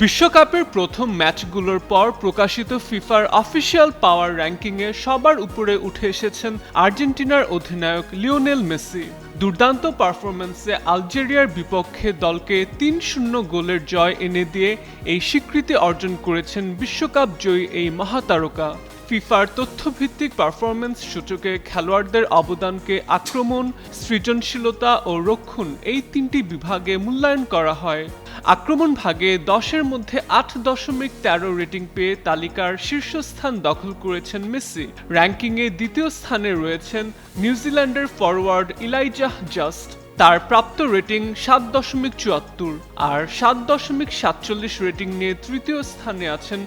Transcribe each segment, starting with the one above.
বিশ্বকাপের প্রথম ম্যাচগুলোর পর প্রকাশিত ফিফার অফিসিয়াল পাওয়ার র্যাঙ্কিংয়ে সবার উপরে উঠে এসেছেন আর্জেন্টিনার অধিনায়ক লিওনেল মেসি। দুর্দান্ত পারফরম্যান্সে আলজেরিয়ার বিপক্ষে দলকে ৩-০ গোলের জয় এনে দিয়ে এই স্বীকৃতি অর্জন করেছেন বিশ্বকাপ জয়ী এই মহাতারকা। ফিফার তথ্যভিত্তিক পারফরম্যান্স সূচকে খেলোয়াড়দের অবদানকে আক্রমণ, সৃজনশীলতা ও রক্ষণ এই তিনটি বিভাগে মূল্যায়ন করা হয়। আক্রমণ ভাগে 10-এর মধ্যে 8.13 রেটিং পেয়ে তালিকার শীর্ষস্থান দখল করেছেন মেসি। র্যাঙ্কিংয়ে দ্বিতীয় স্থানে রয়েছেন নিউজিল্যান্ডের ফরওয়ার্ড ইলাইজাহ জাস্ট। তার প্রাপ্ত রেটিং 7.74 আর 7.47 রেটিং নিয়ে তৃতীয় স্থানে আছেন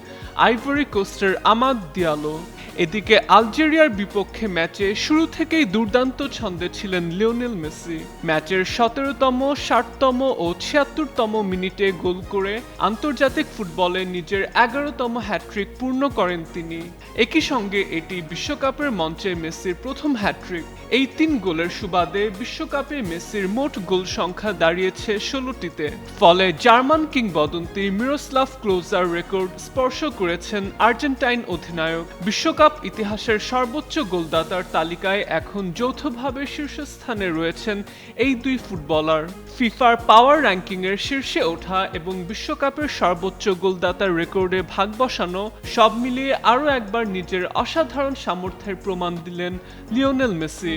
আইভরি কোস্টের আমাদ দিয়ালো। এদিকে আলজেরিয়ার বিপক্ষে ম্যাচে শুরু থেকেই দুর্দান্ত ছন্দে ছিলেন লিওনেল মেসি। ম্যাচের 17তম, 60তম ও 76তম মিনিটে গোল করে আন্তর্জাতিক ফুটবলে নিজের 11তম হ্যাট্রিক পূর্ণ করেন তিনি। একই সঙ্গে এটি বিশ্বকাপের মঞ্চে মেসির প্রথম হ্যাট্রিক। এই 3 গোলের সুবাদে বিশ্বকাপে মেসির মোট গোল সংখ্যা দাঁড়িয়েছে 16টিতে। ফলে জার্মান কিংবদন্তি মিরোস্লাভ ক্লোজার রেকর্ড স্পর্শ করেছেন আর্জেন্টাইন অধিনায়ক। বিশ্বকাপ ইতিহাসের সর্বোচ্চ গোলদাতার তালিকায় এখন যৌথভাবে শীর্ষস্থানে রয়েছেন এই দুই ফুটবলার। ফিফার পাওয়ার র্যাঙ্কিংয়ের শীর্ষে ওঠা এবং বিশ্বকাপের সর্বোচ্চ গোলদাতার রেকর্ডে ভাগ বসানো সব মিলিয়ে আরও একবার নিজের অসাধারণ সামর্থ্যের প্রমাণ দিলেন লিওনেল মেসি।